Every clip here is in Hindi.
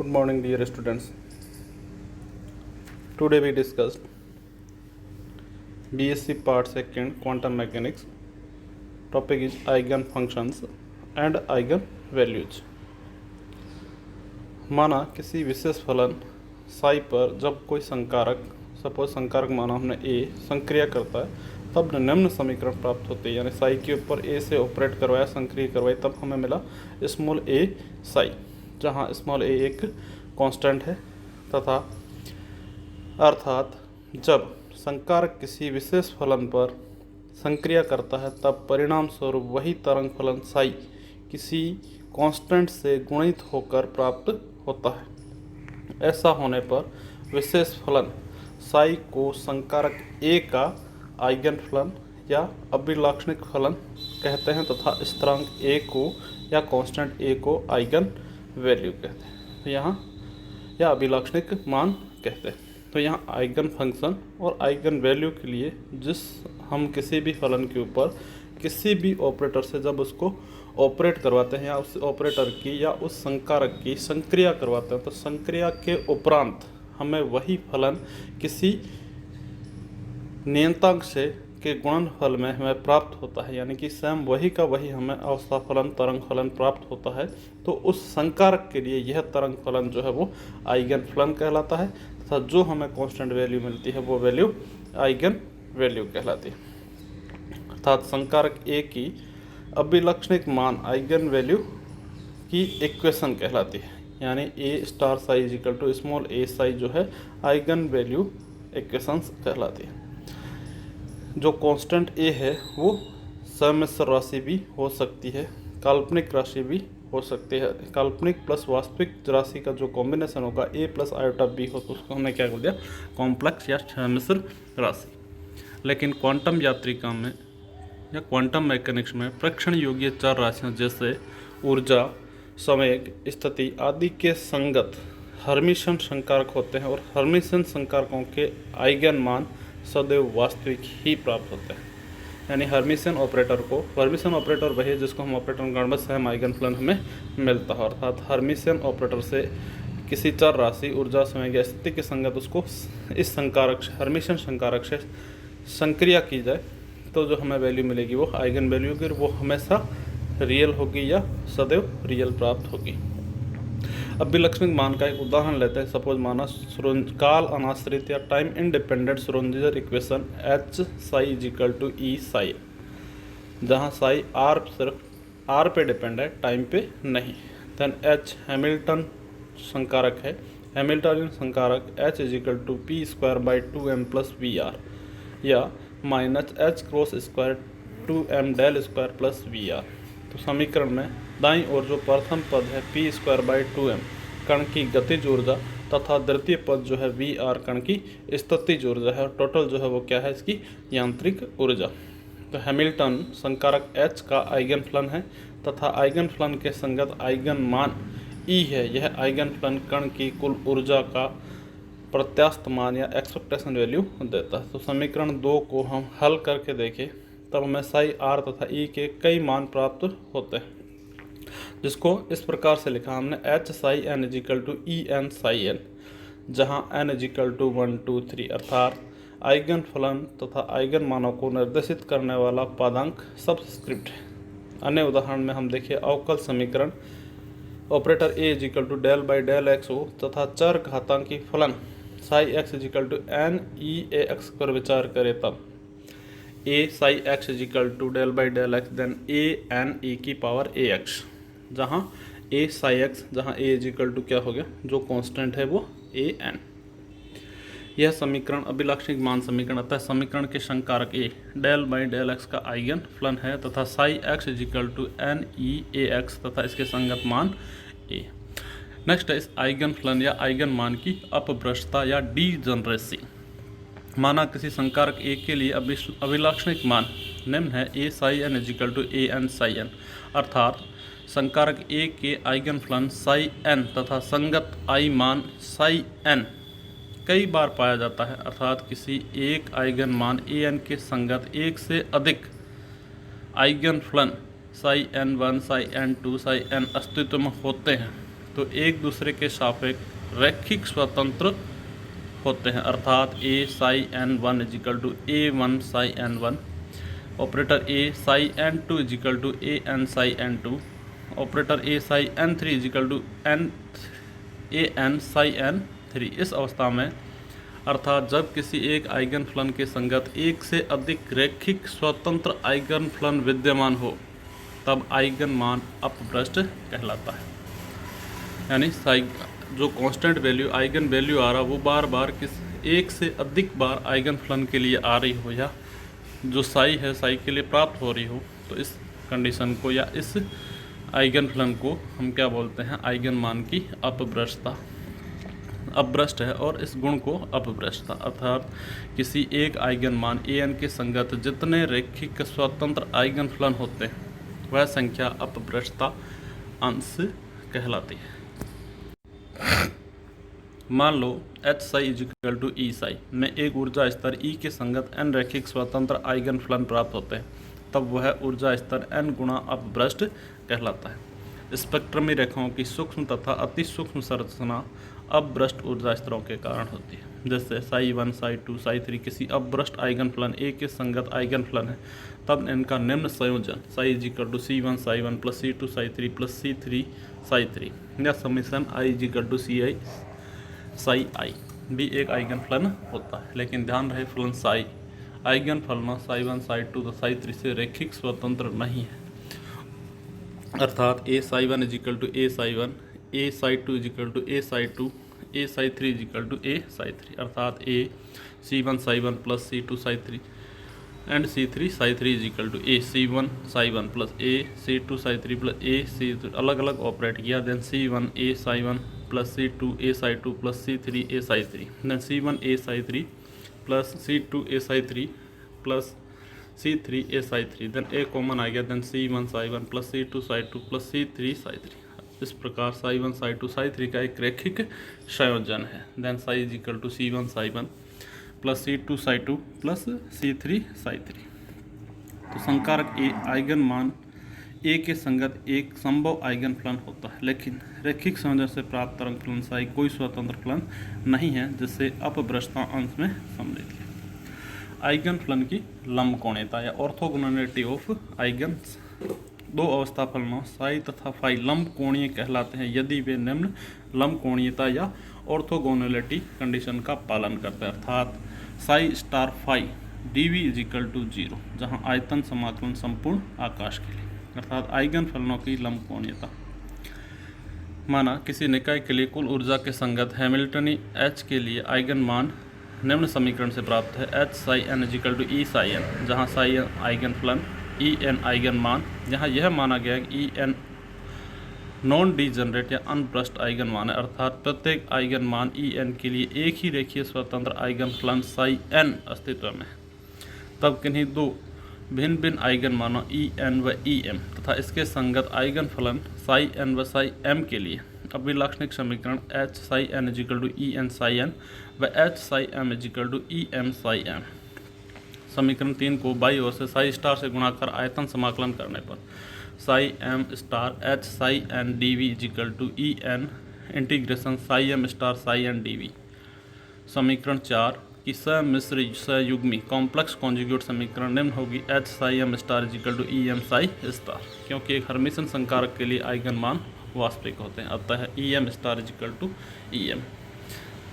Good morning, dear students. Today we discussed BSc Part 2 Quantum Mechanics. Topic is eigenfunctions and eigenvalues. माना किसी विशेष फलन साई पर जब कोई संकारक, सपोज संकारक माना हमने ए, संक्रिया करता है तब निम्न समीकरण प्राप्त होते हैं। यानी साई के ऊपर ए से ऑपरेट करवाया, संक्रिय करवाई, तब हमें मिला स्मॉल ए साई, जहाँ स्मॉल ए एक कांस्टेंट है तथा अर्थात जब संकारक किसी विशेष फलन पर संक्रिया करता है तब परिणाम स्वरूप वही तरंग फलन साई किसी कांस्टेंट से गुणित होकर प्राप्त होता है। ऐसा होने पर विशेष फलन साई को संकारक ए का आइगन फलन या अभिलाक्षणिक फलन कहते हैं तथा स्थिरांक ए को या कांस्टेंट ए को आइगन वैल्यू कहते हैं। तो यहाँ या अभिलाक्षणिक मान कहते हैं। तो यहाँ आइगन फंक्शन और आइगन वैल्यू के लिए जिस हम किसी भी फलन के ऊपर किसी भी ऑपरेटर से जब उसको ऑपरेट करवाते हैं या उस ऑपरेटर की या उस संकारक की संक्रिया करवाते हैं तो संक्रिया के उपरांत हमें वही फलन किसी नियतांक से के गुणनफल में हमें प्राप्त होता है। यानी कि स्वयं वही का वही हमें अवस्था फलन तरंग फलन प्राप्त होता है। तो उस संकारक के लिए यह तरंग फलन जो है वो आइगन फलन कहलाता है तथा जो हमें कांस्टेंट वैल्यू मिलती है वो वैल्यू आइगन वैल्यू कहलाती है। अर्थात संकारक ए की अभिलक्षणिक मान आइगन वैल्यू की इक्वेशन कहलाती है। यानी A star psi is equal to small A psi जो है आइगन वैल्यू इक्वेशंस कहलाती है। जो कांस्टेंट ए है वो सम्मिश्र राशि भी हो सकती है, काल्पनिक राशि भी हो सकती है। काल्पनिक प्लस वास्तविक राशि का जो कॉम्बिनेशन होगा ए प्लस आयोटा बी हो तो उसको हमने क्या कर दिया, कॉम्प्लेक्स या सम्मिश्र राशि। लेकिन क्वांटम यांत्रिका में या क्वांटम मैकेनिक्स में प्रेक्षण योग्य चार राशियाँ जैसे ऊर्जा, संवेग, स्थिति आदि के संगत हर्मिशन संकारक होते हैं और हर्मिशन संकारकों के आइगन मान सदैव वास्तविक ही प्राप्त होते हैं। यानी हर्मिशन ऑपरेटर वही है जिसको हम ऑपरेटर गण में स्वयं आइगन फलन हमें मिलता है। अर्थात हर्मिशन ऑपरेटर से किसी चर राशि, ऊर्जा, संवेग या स्थिति के संगत उसको इस संकारक से हर्मिशन संकारक से संक्रिया की जाए तो जो हमें वैल्यू मिलेगी वो आइगन वैल्यू की, वो हमेशा रियल होगी या सदैव रियल प्राप्त होगी। अभिलक्षणिक मान का एक उदाहरण लेते हैं। सपोज माना काल अनाश्रित या time independent Schrodinger equation H psi is equal to E psi, जहाँ साई आर सिर्फ आर पे डिपेंड है, टाइम पे नहीं। देन एच हैमिल्टन संकारक है, हैमिल्टनियन संकारक H is equal to P square by 2m plus V R या minus H cross square 2m del square plus V R. तो समीकरण में दाईं ओर जो प्रथम पद है पी स्क्वायर बाई 2m कण की गतिज ऊर्जा तथा द्वितीय पद जो है वी आर कण की स्थितिज ऊर्जा है और टोटल जो है वो क्या है, इसकी यांत्रिक ऊर्जा। तो हैमिल्टन संकारक H का आइगन फलन है तथा आइगन फलन के संगत आइगन मान E है। यह आइगन फलन कण की कुल ऊर्जा का प्रत्यास्थ मान या एक्सपेक्टेशन वैल्यू देता है। तो समीकरण 2 को हम हल करके देखें तब हमें साई आर तथा ई के कई मान प्राप्त होते हैं, जिसको इस प्रकार से लिखा हमने H psi N is equal to E N psi n, जहाँ एन इज इक्वल टू 1 2 3 अर्थात आइगन फलन तथा आइगन मानों को निर्देशित करने वाला पदांक सबस्क्रिप्ट है। अन्य उदाहरण में हम देखिए अवकल समीकरण operator A is equal to del by del X हो तथा चर घातांकी फलन psi x is equal to N E A X पर विचार करें तब A psi x is equal to del by del X then A N E की पावर ए एक्स, जहाँ ए साई एक्स, जहाँ ए इज इक्वल टू क्या हो गया, जो कांस्टेंट है वो ए एन। यह समीकरण अभिलाक्षणिक मान समीकरण अतः समीकरण के संकारक A del by del x का आइगन फलन है तथा psi x is equal to N E A x तथा इसके संगत मान ए। नेक्स्ट है इस आइगन फलन या आइगन मान की अपभ्रष्टता या डीजनरेसी। माना किसी संकारक ए के लिए अभिलाक्षणिक मान निम्न है A psi N is equal to A N psi N, अर्थात संकारक ए के आइगन फलन साई एन तथा संगत आई मान साई एन कई बार पाया जाता है। अर्थात किसी एक आइगन मान ए एन के संगत एक से अधिक आइगन फलन psi n 1 psi n 2 psi n अस्तित्व में होते हैं तो एक दूसरे के सापेक्ष रैखिक स्वतंत्र होते हैं, अर्थात A psi N one is equal to A one psi N one, operator A psi N two is equal to A N psi N two, operator A psi N three is equal to N A N psi N three. इस अवस्था में अर्थात जब किसी एक आइगन फलन के संगत एक से अधिक रैखिक स्वतंत्र आइगन फलन विद्यमान हो तब आइगन मान अपभ्रष्ट कहलाता है। यानी जो कांस्टेंट वैल्यू आइगन वैल्यू आ रहा वो बार बार किस एक से अधिक बार आइगन फलन के लिए आ रही हो, या जो साई है साई के लिए प्राप्त हो रही हो, तो इस कंडीशन को या इस आइगन फलन को हम क्या बोलते हैं, आइगन मान की अपभ्रष्टता। अपभ्रष्ट है और इस गुण को अपभ्रष्टता, अर्थात किसी एक आइगन मान ए एन के संगत जितने रैखिक स्वतंत्र आइगन फलन होते हैं वह संख्या अपभ्रष्टता अंश कहलाती है। मान लो H Sai is equal to E Sai में एक ऊर्जा स्तर ई के संगत एन रैखिक स्वतंत्र आइगन फलन प्राप्त होते हैं, तब वह ऊर्जा स्तर एन गुणा अपभ्रष्ट कहलाता है। स्पेक्ट्रमी रेखाओं की सूक्ष्म तथा अति सूक्ष्म संरचना अपभ्रष्ट ऊर्जा स्तरों के कारण होती है। जैसे Sai one psi two psi three किसी अपभ्रष्ट आइगन फलन ए के संगत आइगन फलन है, तब इनका निम्न संयोजन psi is equal to C one psi one plus C two psi three plus C three psi three या summation i is equal to C i psi i भी एक आइगन फलन होता है। लेकिन ध्यान रहे फलन साई आइगन फलन साई वन साई टू तो साई थ्री से रैखिक स्वतंत्र नहीं है, अर्थात A psi one is equal to A psi one, A psi two is equal to A psi two, A psi three is equal to A psi three, अर्थात A C one psi one plus C two psi three and C three psi three is equal to A C one psi one plus A C two psi three plus A C अलग अलग ऑपरेट किया, then C one A psi one plus C two A psi two plus C three A psi three, then C one A psi three plus C two A psi three plus C three A psi three, then A common आ गया, then C one psi one plus C two psi two plus C three psi three. इस प्रकार psi one psi two psi three का एक रैखिक संयोजन है। Then psi is equal to C one psi one plus C two psi two plus C three psi three. तो संकारक ए आइगन मान ए के संगत एक संभव आइगन फलन होता है, लेकिन रैखिक संयोजन से प्राप्त तरंग फलन साई कोई स्वतंत्र फलन नहीं है, जिससे अपभ्रष्टता अंश में सम्मिलित है। आइगन फलन की लंबकोणीयता या ऑर्थोगोनैलिटी ऑफ आइगन्स। दो अवस्था फलनों साई तथा फाई लंबकोणीय कहलाते हैं यदि वे निम्न लंबकोणीयता या ऑर्थोगोनैलिटी कंडीशन का पालन करते हैं, अर्थात psi star phi dv is equal to 0, जहाँ आयतन समाकलन संपूर्ण आकाश के लिए, अर्थात आइगन फलनों की लंबकोणीयता। माना किसी निकाय के लिए कुल ऊर्जा के संगत हैमिल्टनी H के लिए आइगन मान निम्न समीकरण से प्राप्त है, H psi N is equal to E psi n, जहाँ साई एन आइगन फलन ई एन आइगन मान, यहाँ यह माना गया है कि ई एन नॉन डीजनरेट या अनभ्रष्ट आइगन मान है, अर्थात प्रत्येक आइगन मान ई एन के लिए एक ही रेखीय स्वतंत्र आइगन फलन साई एन अस्तित्व में है। तब किन्हीं दो भिन्न भिन्न आइगन मानों ई एन व ई एम तथा इसके संगत आइगन फलन साई एन व साई एम के लिए अभिलाक्षणिक समीकरण H psi N is equal to E N psi N व H psi M is equal to E M psi M. समीकरण 3 को बाई ओर से साई स्टार से गुणा कर आयतन समाकलन करने पर psi m star H psi n d v is equal to E n integration psi m star psi n d v. समीकरण 4 की सम्मिश्र सयुग्मी कॉम्प्लेक्स कॉन्जुगेट समीकरण निम्न होगी H psi m star is equal to E M psi star, क्योंकि एक हर्मिशन संकारक के लिए आइगन मान वास्तविक होते हैं, अतः E m star is equal to E m.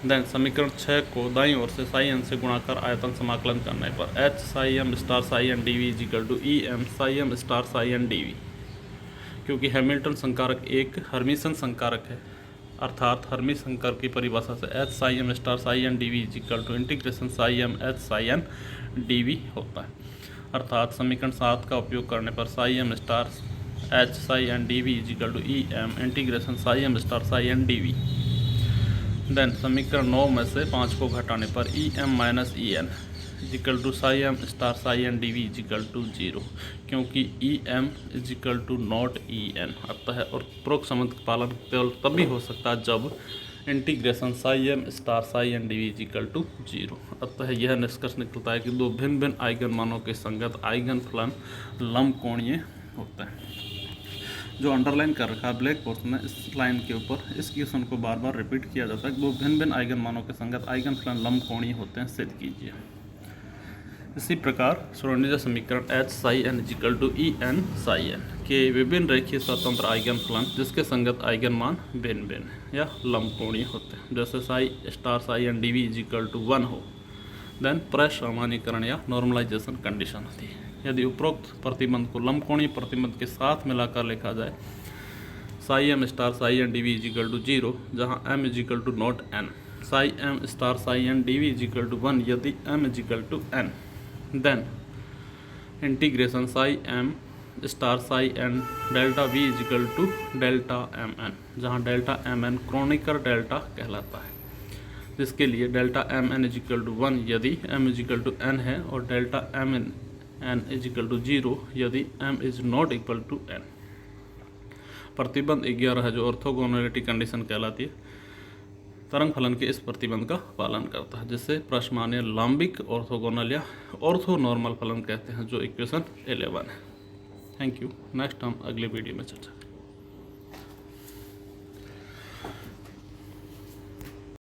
Then समीकरण 6 को दाईं ओर से साई एन से गुणा कर आयतन समाकलन करने पर H psi m star psi n d v is equal to E M psi m star psi n d v. क्योंकि हैमिल्टन संकारक एक हर्मिशन संकारक है, अर्थात हर्मी संकारक की परिभाषा से H psi m star psi n d v is equal to integration psi m H psi n d v होता है, अर्थात समीकरण 7 का उपयोग करने पर psi m star H psi n d v is equal to E m integration psi m star psi n d v. Then समीकरण 9 में से 5 को घटाने पर E m minus E n is equal to psi m star psi n d v is equal to 0, क्योंकि e m is equal to not e n, अतः और उपरोक्त संबंध का पालन केवल तभी हो सकता है जब integration psi m star psi n d v is equal to 0। अतः यह निष्कर्ष निकलता है कि दो भिन्न भिन्न आइगन मानों के संगत आइगन फलन लंबकोणीय होते हैं। जो अंडरलाइन कर रखा है ब्लैक पोर्शन में इस लाइन के ऊपर, इस क्वेश्चन को बार बार रिपीट किया जाता है। वो भिन्न भिन्न आइगन मानों के संगत आइगन फलन लंबकोणीय होते हैं, सिद्ध कीजिए। इसी प्रकार श्रोडिंगर समीकरण H psi n equal to E n psi n के विभिन्न रेखीय स्वतंत्र आइगन फलन जिसके संगत आइगन मान भिन्न भिन्न या लंबकोणीय होते हैं, जैसे psi star psi n dv equal to 1 हो, देन प्रसामान्यीकरण या नॉर्मलाइजेशन कंडीशन होती है। यदि उपरोक्त प्रतिबंध को लंबकोणीय प्रतिबंध के साथ मिलाकर लिखा जाए, psi m star psi n dv equal to 0 जहाँ m equal to not n, psi m star psi n dv equal to 1 यदि m equal to n, then integration psi m star psi n delta v equal to delta m n, जहाँ delta m n Kronecker delta कहलाता है, जिसके लिए delta m n equal to 1 यदि m इक्वल टू n है और delta m n equal to 0 यदि m is not equal to n। प्रतिबंध 11 है जो ऑर्थोगोनैलिटी कंडीशन कहलाती है, तरंग फलन के इस प्रतिबंध का पालन करता है, जिससे प्रश्मान्य लंबिक ऑर्थोगोनल या ऑर्थो नॉर्मल फलन कहते हैं, जो इक्वेशन 11 है। Thank you. नेक्स्ट हम अगले वीडियो में चर्चा करेंगे।